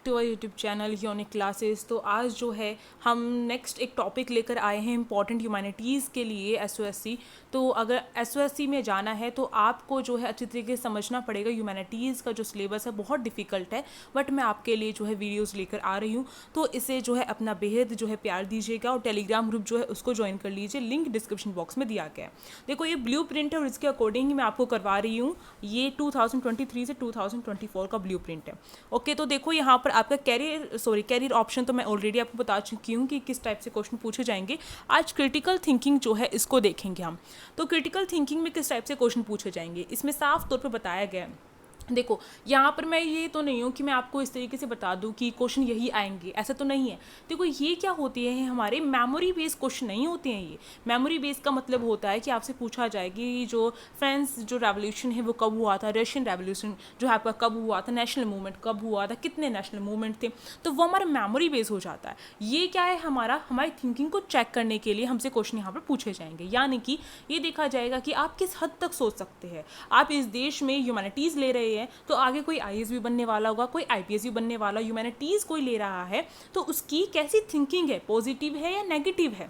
To our YouTube channel Unique Classes. तो आज जो है हम नेक्स्ट एक टॉपिक लेकर आए हैं इंपॉर्टेंट ह्यूमैनिटीज़ के लिए एसओएससी। तो अगर एसओएससी में जाना है तो आपको जो है अच्छी तरीके से समझना पड़ेगा। ह्यूमैनिटीज़ का जो सिलेबस है बहुत डिफ़िकल्ट है, बट मैं आपके लिए जो है वीडियोज़ लेकर आ रही हूँ। तो इसे जो है अपना बेहद जो है प्यार दीजिएगा और टेलीग्राम ग्रुप जो है उसको ज्वाइन कर लीजिए, लिंक डिस्क्रिप्शन बॉक्स में दिया गया है। देखो ये ब्लू प्रिंट है और इसके अकॉर्डिंग ही मैं आपको करवा रही हूँ। ये 2023 से 2024 का ब्लू प्रिंट है। ओके, तो देखो यहाँ पर आपका कैरियर ऑप्शन तो मैं ऑलरेडी आपको बता चुकी हूँ कि किस टाइप से क्वेश्चन पूछे जाएंगे। आज क्रिटिकल थिंकिंग जो है इसको देखेंगे हम। तो क्रिटिकल थिंकिंग में किस टाइप से क्वेश्चन पूछे जाएंगे इसमें साफ तौर पर बताया गया है। देखो यहाँ पर मैं ये तो नहीं हूँ कि मैं आपको इस तरीके से बता दूँ कि क्वेश्चन यही आएंगे, ऐसा तो नहीं है। देखो ये क्या होती है, हमारे मेमोरी बेस्ड क्वेश्चन नहीं होते हैं। ये मेमोरी बेस्ड का मतलब होता है कि आपसे पूछा जाएगा कि जो फ्रांस जो रेवोल्यूशन है वो कब हुआ था, रशियन रेवोल्यूशन जो है आपका कब हुआ था, नेशनल मूवमेंट कब हुआ था, कितने नेशनल मूवमेंट थे। तो वो हमारा मेमोरी बेस्ड हो जाता है। ये क्या है, हमारी थिंकिंग को चेक करने के लिए हमसे क्वेश्चन यहाँ पर पूछे जाएंगे। यानी कि ये देखा जाएगा कि आप किस हद तक सोच सकते हैं। आप इस देश में ह्यूमैनिटीज़ ले रहे हैं तो आगे कोई आईएएस भी बनने वाला होगा, कोई आईपीएस भी बनने वाला। ह्यूमैनिटीज़ कोई ले रहा है तो उसकी कैसी थिंकिंग है, पॉजिटिव है या नेगेटिव है।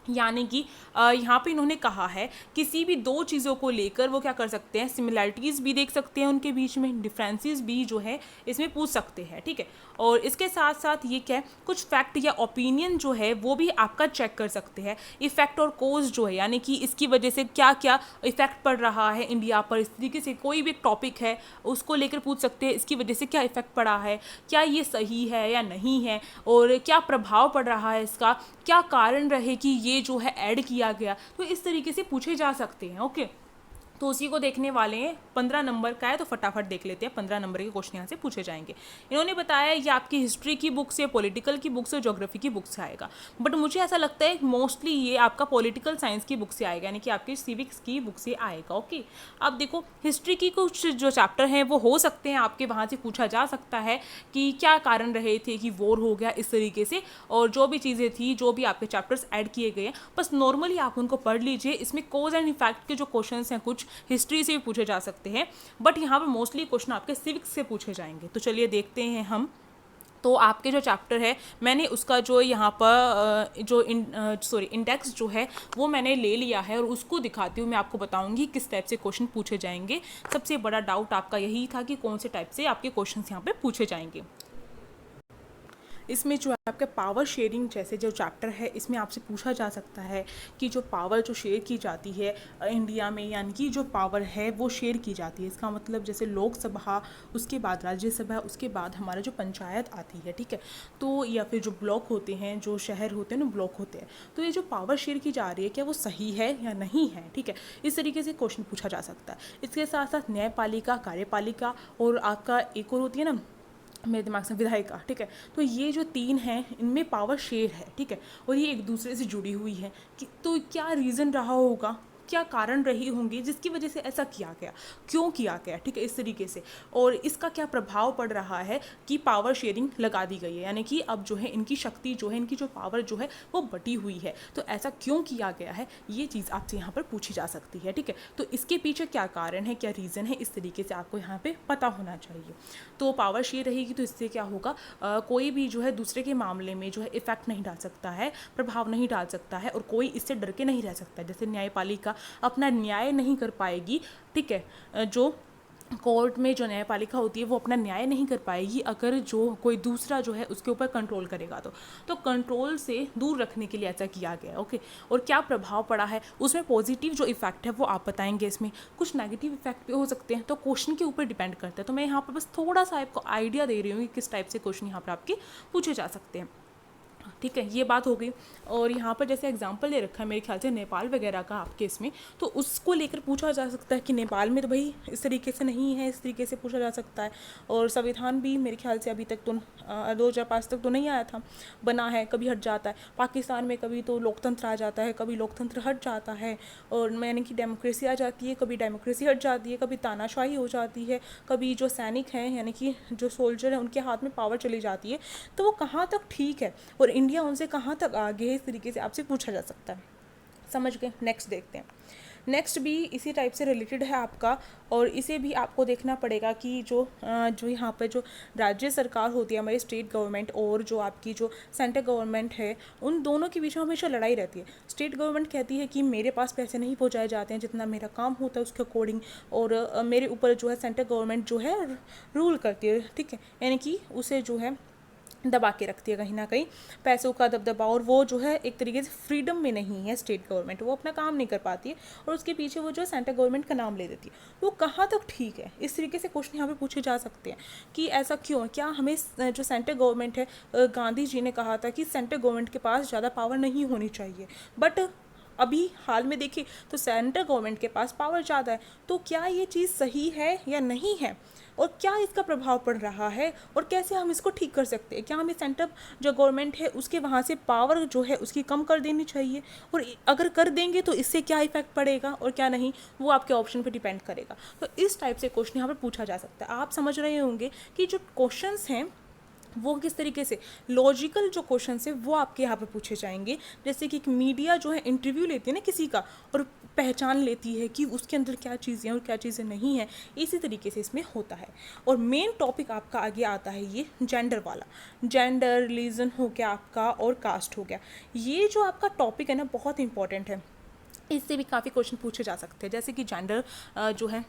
यानी कि यहाँ पे इन्होंने कहा है किसी भी दो चीज़ों को लेकर वो क्या कर सकते हैं, सिमिलैरिटीज़ भी देख सकते हैं उनके बीच में, डिफरेंसेस भी जो है इसमें पूछ सकते हैं। ठीक है, और इसके साथ साथ ये क्या है, कुछ फैक्ट या ओपिनियन जो है वो भी आपका चेक कर सकते हैं। इफेक्ट और कोज जो है, यानी कि इसकी वजह से क्या क्या इफेक्ट पड़ रहा है इंडिया पर, इस तरीके से कोई भी एक टॉपिक है उसको लेकर पूछ सकते हैं इसकी वजह से क्या इफेक्ट पड़ा है, क्या ये सही है या नहीं है, और क्या प्रभाव पड़ रहा है इसका, क्या कारण रहे कि ये जो है ऐड किया गया। तो इस तरीके से पूछे जा सकते हैं। ओके, तो उसी को देखने वाले हैं। 15 नंबर का है तो फटाफट देख लेते हैं। 15 नंबर के क्वेश्चन यहाँ से पूछे जाएंगे। इन्होंने बताया ये आपकी हिस्ट्री की बुक से, पॉलिटिकल की बुक से, ज्योग्राफी की बुक से आएगा। बट मुझे ऐसा लगता है मोस्टली ये आपका पॉलिटिकल साइंस की बुक से आएगा, यानी कि आपकी सिविक्स की बुक से आएगा। ओके, अब देखो हिस्ट्री की कुछ जो चैप्टर हैं वो हो सकते हैं आपके वहाँ से पूछा जा सकता है कि क्या कारण रहे थे कि वॉर हो गया, इस तरीके से, और जो भी चीज़ें थी, जो भी आपके चैप्टर्स ऐड किए गए हैं, बस नॉर्मली आप उनको पढ़ लीजिए। इसमें कोज एंड इफेक्ट के जो क्वेश्चन हैं कुछ हिस्ट्री से भी पूछे जा सकते हैं, बट यहाँ पर मोस्टली क्वेश्चन आपके सिविक्स से पूछे जाएंगे। तो चलिए देखते हैं हम। तो आपके जो चैप्टर है मैंने उसका जो यहाँ पर जो इंडेक्स जो है वो मैंने ले लिया है और उसको दिखाती हूँ। मैं आपको बताऊँगी किस टाइप से क्वेश्चन पूछे जाएंगे। सबसे बड़ा डाउट आपका यही था कि कौन से टाइप से आपके क्वेश्चन यहाँ पे पूछे जाएंगे। इसमें जो आपका पावर शेयरिंग जैसे जो चैप्टर है इसमें आपसे पूछा जा सकता है कि जो पावर जो शेयर की जाती है इंडिया में, यानी कि जो पावर है वो शेयर की जाती है। इसका मतलब जैसे लोकसभा, उसके बाद राज्यसभा, उसके बाद हमारा जो पंचायत आती है, ठीक है, तो या फिर जो ब्लॉक होते हैं, जो शहर होते हैं ना, ब्लॉक होते हैं, तो ये जो पावर शेयर की जा रही है क्या वो सही है या नहीं है। ठीक है, इस तरीके से क्वेश्चन पूछा जा सकता है। इसके साथ साथ न्यायपालिका, कार्यपालिका और आपका एक और होती है ना, मेरे दिमाग से विधायिका। ठीक है, तो ये जो तीन हैं इनमें पावर शेयर है। ठीक है, और ये एक दूसरे से जुड़ी हुई है कि तो क्या रीज़न रहा होगा, क्या कारण रही होंगी जिसकी वजह से ऐसा किया गया, क्यों किया गया। ठीक है, इस तरीके से, और इसका क्या प्रभाव पड़ रहा है कि पावर शेयरिंग लगा दी गई है, यानी कि अब जो है इनकी शक्ति जो है, इनकी जो पावर जो है वो बटी हुई है। तो ऐसा क्यों किया गया है, ये चीज़ आपसे यहाँ पर पूछी जा सकती है। ठीक है, तो इसके पीछे क्या कारण है, क्या रीज़न है, इस तरीके से आपको यहाँ पर पता होना चाहिए। तो पावर शेयर रहेगी तो इससे क्या होगा, कोई भी जो है दूसरे के मामले में जो है इफेक्ट नहीं डाल सकता है, प्रभाव नहीं डाल सकता है, और कोई इससे डर के नहीं रह सकता है। जैसे न्यायपालिका अपना न्याय नहीं कर पाएगी। ठीक है, जो कोर्ट में जो न्यायपालिका होती है वो अपना न्याय नहीं कर पाएगी अगर जो कोई दूसरा जो है उसके ऊपर कंट्रोल करेगा। तो कंट्रोल से दूर रखने के लिए ऐसा किया गया। ओके, और क्या प्रभाव पड़ा है उसमें, पॉजिटिव जो इफेक्ट है वो आप बताएंगे, इसमें कुछ नेगेटिव इफेक्ट भी हो सकते हैं। तो क्वेश्चन के ऊपर डिपेंड करता है। तो मैं यहाँ पर बस थोड़ा सा आपको आइडिया दे रही हूँ कि किस टाइप से क्वेश्चन यहाँ पर आपके पूछे जा सकते हैं। ठीक है, ये बात हो गई। और यहाँ पर जैसे एग्जांपल ले रखा है मेरे ख्याल से नेपाल वगैरह का आपके इसमें, तो उसको लेकर पूछा जा सकता है कि नेपाल में तो भाई इस तरीके से नहीं है, इस तरीके से पूछा जा सकता है। और संविधान भी मेरे ख्याल से अभी तक तो 2005 तक तो नहीं आया था, बना है, कभी हट जाता है। पाकिस्तान में कभी तो लोकतंत्र आ जाता है, कभी लोकतंत्र हट जाता है, और यानी कि डेमोक्रेसी आ जाती है, कभी डेमोक्रेसी हट जाती है, कभी तानाशाही हो जाती है, कभी जो सैनिक हैं यानी कि जो सोल्जर हैं उनके हाथ में पावर चली जाती है। तो वो कहाँ तक ठीक है और इंडिया उनसे कहाँ तक आगे है, इस तरीके से आपसे पूछा जा सकता है। समझ गए, नेक्स्ट देखते हैं। नेक्स्ट भी इसी टाइप से रिलेटेड है आपका, और इसे भी आपको देखना पड़ेगा कि जो यहाँ पर जो राज्य सरकार होती है हमारी स्टेट गवर्नमेंट, और जो आपकी जो सेंट्रल गवर्नमेंट है, उन दोनों के बीच में हमेशा लड़ाई रहती है। स्टेट गवर्नमेंट कहती है कि मेरे पास पैसे नहीं पहुँचाए जाते हैं जितना मेरा काम होता है उसके अकॉर्डिंग, और मेरे ऊपर जो है सेंट्रल गवर्नमेंट जो है रूल करती है, ठीक है, यानी कि उसे जो है दबा के रखती है कहीं ना कहीं, पैसों का दबदबा, और वो जो है एक तरीके से फ्रीडम में नहीं है स्टेट गवर्नमेंट, वो अपना काम नहीं कर पाती है और उसके पीछे वो जो है सेंट्रल गवर्नमेंट का नाम ले देती है। वो कहाँ तक ठीक है, इस तरीके से क्वेश्चन यहाँ पे पूछे जा सकते हैं कि ऐसा क्यों है, क्या हमें जो सेंट्रल गवर्नमेंट है, गांधी जी ने कहा था कि सेंट्रल गवर्नमेंट के पास ज़्यादा पावर नहीं होनी चाहिए, बट अभी हाल में देखिए तो सेंट्रल गवर्नमेंट के पास पावर ज़्यादा है। तो क्या ये चीज़ सही है या नहीं है, और क्या इसका प्रभाव पड़ रहा है, और कैसे हम इसको ठीक कर सकते हैं? क्या हमें सेंट्रल जो गवर्नमेंट है उसके वहाँ से पावर जो है उसकी कम कर देनी चाहिए, और अगर कर देंगे तो इससे क्या इफेक्ट पड़ेगा और क्या नहीं, वो आपके ऑप्शन पर डिपेंड करेगा। तो इस टाइप से क्वेश्चन यहाँ पर पूछा जा सकता है। आप समझ रहे होंगे कि जो क्वेश्चंस हैं वो किस तरीके से लॉजिकल जो क्वेश्चन है वो आपके यहाँ पे पूछे जाएंगे। जैसे कि एक मीडिया जो है इंटरव्यू लेती है ना किसी का, और पहचान लेती है कि उसके अंदर क्या चीज़ें हैं और क्या चीज़ें नहीं हैं, इसी तरीके से इसमें होता है। और मेन टॉपिक आपका आगे आता है ये जेंडर वाला, जेंडर, रिलीजन हो गया आपका, और कास्ट हो गया। ये जो आपका टॉपिक है ना बहुत इंपॉर्टेंट है, इससे भी काफ़ी क्वेश्चन पूछे जा सकते हैं। जैसे कि जेंडर जो है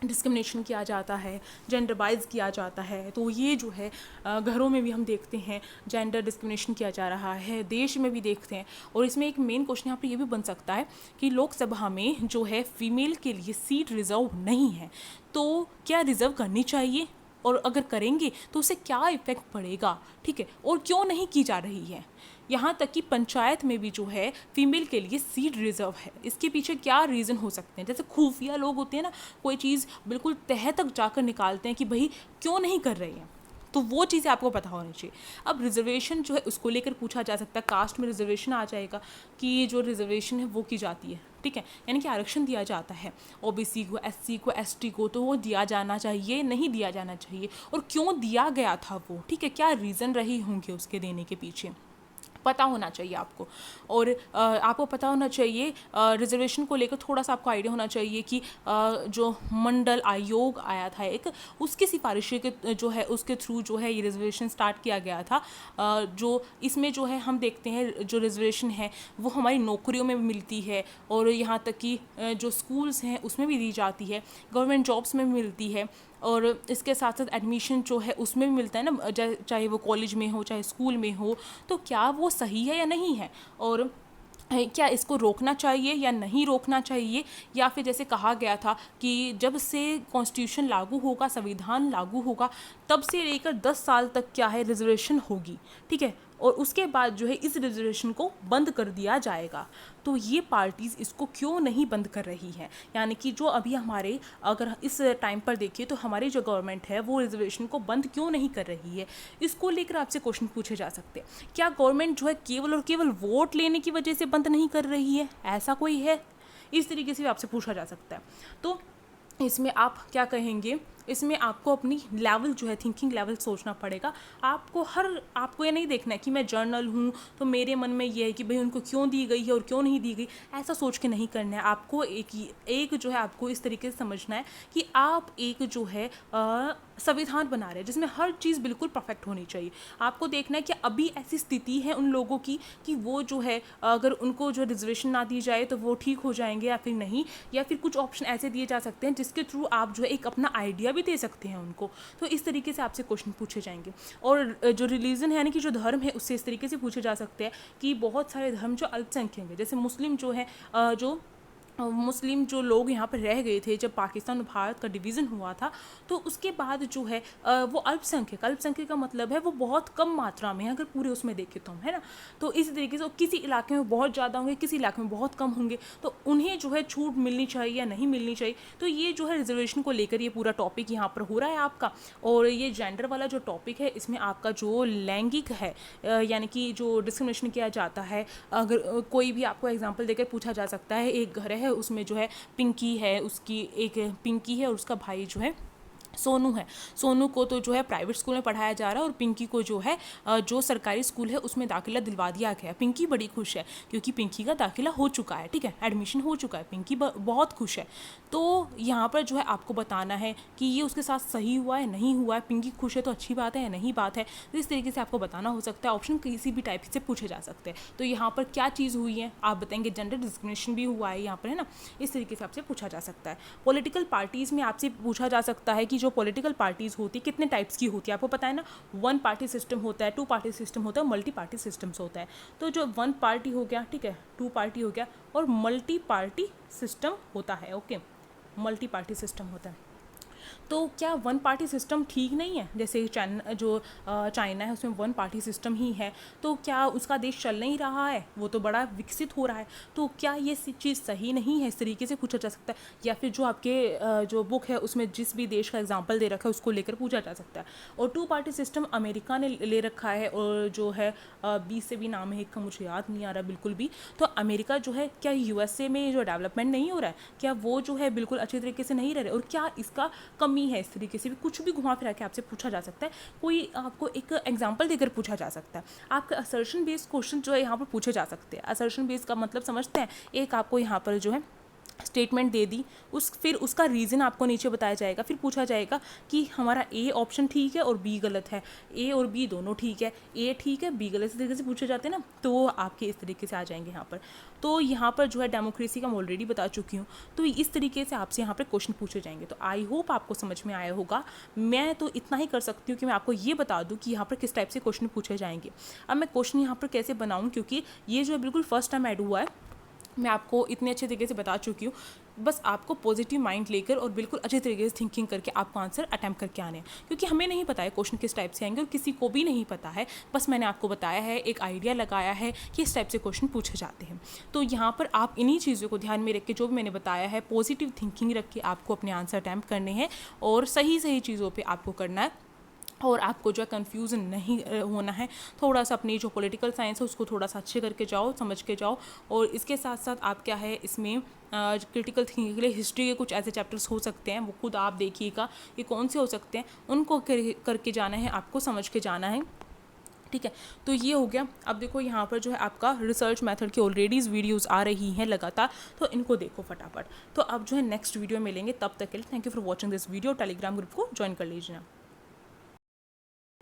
डिस्क्रिमिनेशन किया जाता है, जेंडर वाइज किया जाता है, तो ये जो है घरों में भी हम देखते हैं जेंडर डिस्क्रिमिनेशन किया जा रहा है, देश में भी देखते हैं। और इसमें एक मेन क्वेश्चन यहाँ पर ये भी बन सकता है कि लोकसभा में जो है फीमेल के लिए सीट रिजर्व नहीं है, तो क्या रिजर्व करनी चाहिए, और अगर करेंगे तो उससे क्या इफेक्ट पड़ेगा, ठीक है, और क्यों नहीं की जा रही है। यहाँ तक कि पंचायत में भी जो है फीमेल के लिए सीट रिजर्व है, इसके पीछे क्या रीज़न हो सकते हैं। जैसे खुफिया लोग होते हैं ना, कोई चीज़ बिल्कुल तह तक जाकर निकालते हैं कि भाई क्यों नहीं कर रही हैं, तो वो चीज़ें आपको पता होनी चाहिए। अब रिजर्वेशन जो है उसको लेकर पूछा जा सकता है, कास्ट में रिजर्वेशन आ जाएगा कि जो रिजर्वेशन है वो की जाती है, ठीक है, यानी कि आरक्षण दिया जाता है ओबीसी को, एससी को, एसटी को, तो वो दिया जाना चाहिए, नहीं दिया जाना चाहिए, और क्यों दिया गया था वो, ठीक है, क्या रीज़न रही होंगे उसके देने के पीछे, पता होना चाहिए आपको। और आपको पता होना चाहिए रिजर्वेशन को लेकर थोड़ा सा आपको आइडिया होना चाहिए कि जो मंडल आयोग आया था एक, उसकी सिफारिशें के जो है उसके थ्रू जो है ये रिजर्वेशन स्टार्ट किया गया था। जो इसमें जो है हम देखते हैं जो रिजर्वेशन है वो हमारी नौकरियों में भी मिलती है, और यहाँ तक कि जो स्कूल्स हैं उसमें भी दी जाती है, गवर्नमेंट जॉब्स में भी मिलती है, और इसके साथ साथ एडमिशन जो है उसमें भी मिलता है ना, चाहे वो कॉलेज में हो चाहे स्कूल में हो। तो क्या वो सही है या नहीं है, और क्या इसको रोकना चाहिए या नहीं रोकना चाहिए, या फिर जैसे कहा गया था कि जब से कॉन्स्टिट्यूशन लागू होगा, संविधान लागू होगा, तब से लेकर 10 साल तक क्या है रिजर्वेशन होगी, ठीक है, और उसके बाद जो है इस रिजर्वेशन को बंद कर दिया जाएगा। तो ये पार्टीज़ इसको क्यों नहीं बंद कर रही हैं, यानी कि जो अभी हमारे अगर इस टाइम पर देखिए तो हमारी जो गवर्नमेंट है वो रिजर्वेशन को बंद क्यों नहीं कर रही है, इसको लेकर आपसे क्वेश्चन पूछे जा सकते हैं। क्या गवर्नमेंट जो है केवल और केवल वोट लेने की वजह से बंद नहीं कर रही है, ऐसा कोई है, इस तरीके से भी आपसे पूछा जा सकता है। तो इसमें आप क्या कहेंगे, इसमें आपको अपनी लेवल जो है थिंकिंग लेवल सोचना पड़ेगा। आपको ये नहीं देखना है कि मैं जर्नल हूँ तो मेरे मन में ये है कि भाई उनको क्यों दी गई है और क्यों नहीं दी गई, ऐसा सोच के नहीं करना है। आपको एक जो है आपको इस तरीके से समझना है कि आप एक जो है संविधान बना रहे हैं जिसमें हर चीज़ बिल्कुल परफेक्ट होनी चाहिए। आपको देखना है कि अभी ऐसी स्थिति है उन लोगों की कि वो जो है अगर उनको जो रिजर्वेशन ना दी जाए तो वो ठीक हो जाएंगे या फिर नहीं, या फिर कुछ ऑप्शन ऐसे दिए जा सकते हैं जिसके थ्रू आप जो है एक अपना आइडिया भी दे सकते हैं उनको। तो इस तरीके से आपसे क्वेश्चन पूछे जाएंगे। और जो रिलीजन है यानी कि जो धर्म है उससे इस तरीके से पूछे जा सकते हैं कि बहुत सारे धर्म जो अल्पसंख्यक है, जैसे मुस्लिम जो है जो मुस्लिम जो लोग यहाँ पर रह गए थे जब पाकिस्तान और भारत का डिवीज़न हुआ था, तो उसके बाद जो है वो अल्पसंख्यक का मतलब है वो बहुत कम मात्रा में, अगर पूरे उसमें देखें तो हम, है ना। तो इसी तरीके से किसी इलाके में बहुत ज़्यादा होंगे, किसी इलाके में बहुत कम होंगे, तो उन्हें जो है छूट मिलनी चाहिए या नहीं मिलनी चाहिए। तो ये जो है रिजर्वेशन को लेकर ये पूरा टॉपिक यहाँ पर हो रहा है आपका। और ये जेंडर वाला जो टॉपिक है इसमें आपका जो लैंगिक है यानी कि जो डिस्क्रिमिनेशन किया जाता है, अगर कोई भी आपको एग्जाम्पल देकर पूछा जा सकता है, एक घर है उसमें जो है पिंकी है, उसकी एक पिंकी है और उसका भाई जो है सोनू है, सोनू को तो जो है प्राइवेट स्कूल में पढ़ाया जा रहा है और पिंकी को जो है जो सरकारी स्कूल है उसमें दाखिला दिलवा दिया गया। पिंकी बड़ी खुश है क्योंकि पिंकी का दाखिला हो चुका है, ठीक है, एडमिशन हो चुका है, पिंकी बहुत खुश है। तो यहाँ पर जो है आपको बताना है कि ये उसके साथ सही हुआ है नहीं हुआ है, पिंकी खुश है तो अच्छी बात है या नहीं बात है, तो इस तरीके से आपको बताना हो सकता है। ऑप्शन किसी भी टाइप से पूछे जा सकते हैं। तो यहाँ पर क्या चीज़ हुई है आप बताएंगे, जेंडर डिस्क्रिमिनेशन भी हुआ है यहाँ पर, है ना, इस तरीके से आपसे पूछा जा सकता है। पॉलिटिकल पार्टीज़ में आपसे पूछा जा सकता है कि जो पॉलिटिकल पार्टीज़ होती है कितने टाइप्स की होती है, आपको पता है ना, 1 पार्टी सिस्टम होता है, 2 पार्टी सिस्टम होता है, मल्टी पार्टी सिस्टम्स होता है। तो जो 1 पार्टी हो गया, ठीक है, 2 पार्टी हो गया और मल्टी पार्टी सिस्टम होता है। ओके, मल्टी पार्टी सिस्टम होता है। तो क्या 1 पार्टी सिस्टम ठीक नहीं है? जैसे चाइना है उसमें 1 पार्टी सिस्टम ही है, तो क्या उसका देश चल नहीं रहा है, वो तो बड़ा विकसित हो रहा है, तो क्या ये चीज़ सही नहीं है? इस तरीके से पूछा जा सकता है। या फिर जो आपके जो बुक है उसमें जिस भी देश का एग्जाम्पल दे रखा है उसको लेकर पूछा जा सकता है। और 2 पार्टी सिस्टम अमेरिका ने ले रखा है, और जो है 20 से भी नाम है एक का, मुझे याद नहीं आ रहा बिल्कुल भी। तो अमेरिका जो है, क्या यूएसए में जो डेवलपमेंट नहीं हो रहा है, क्या वो जो है बिल्कुल अच्छे तरीके से नहीं रह रहे, और क्या इसका कमी है? इस तरीके से भी कुछ भी घुमा फिरा के आपसे पूछा जा सकता है। कोई आपको एक एग्जांपल देकर पूछा जा सकता है। आपका असर्शन बेस्ड क्वेश्चन जो है यहाँ पर पूछे जा सकते हैं। असर्शन बेस्ड का मतलब समझते हैं, एक आपको यहाँ पर जो है स्टेटमेंट दे दी, फिर उसका रीज़न आपको नीचे बताया जाएगा, फिर पूछा जाएगा कि हमारा ए ऑप्शन ठीक है और बी गलत है, ए और बी दोनों ठीक है, ए ठीक है बी गलत, इस तरीके से पूछे जाते हैं ना, तो वो आपके इस तरीके से आ जाएंगे यहाँ पर। तो यहाँ पर जो है डेमोक्रेसी का मैं ऑलरेडी बता चुकी हूँ, तो इस तरीके से आपसे यहाँ पर क्वेश्चन पूछे जाएंगे। तो आई होप आपको समझ में आया होगा। मैं तो इतना ही कर सकती हूँ कि मैं आपको ये बता दूँ कि यहाँ पर किस टाइप से क्वेश्चन पूछे जाएंगे। अब मैं क्वेश्चन यहाँ पर कैसे बनाऊँ, क्योंकि ये जो है बिल्कुल फर्स्ट टाइम ऐड हुआ है, मैं आपको इतने अच्छे तरीके से बता चुकी हूँ। बस आपको पॉजिटिव माइंड लेकर और बिल्कुल अच्छे तरीके से थिंकिंग करके आपको आंसर अटैम्प्ट करके आने हैं, क्योंकि हमें नहीं पता है क्वेश्चन किस टाइप से आएंगे और किसी को भी नहीं पता है। बस मैंने आपको बताया है, एक आइडिया लगाया है कि इस टाइप से क्वेश्चन पूछे जाते हैं। तो यहाँ पर आप इन्हीं चीज़ों को ध्यान में रख के, जो भी मैंने बताया है, पॉजिटिव थिंकिंग रख के आपको अपने आंसर अटैम्प्ट करने हैं और सही सही चीज़ों पर आपको करना है। और आपको जो है कन्फ्यूज़न नहीं होना है। थोड़ा सा अपनी जो पॉलिटिकल साइंस है उसको थोड़ा सा अच्छे करके जाओ, समझ के जाओ। और इसके साथ साथ आप क्या है, इसमें क्रिटिकल थिंकिंग के लिए हिस्ट्री के कुछ ऐसे चैप्टर्स हो सकते हैं, वो खुद आप देखिएगा ये कौन से हो सकते हैं, उनको करके जाना है, आपको समझ के जाना है, ठीक है। तो ये हो गया। अब देखो यहाँ पर जो है आपका रिसर्च मेथड की ऑलरेडी वीडियोस आ रही हैं लगातार, तो इनको देखो फटाफट। तो अब जो है नेक्स्ट वीडियो मिलेंगे, तब तक के लिए thank you for watching this video. Telegram group को ज्वाइन कर लीजिए।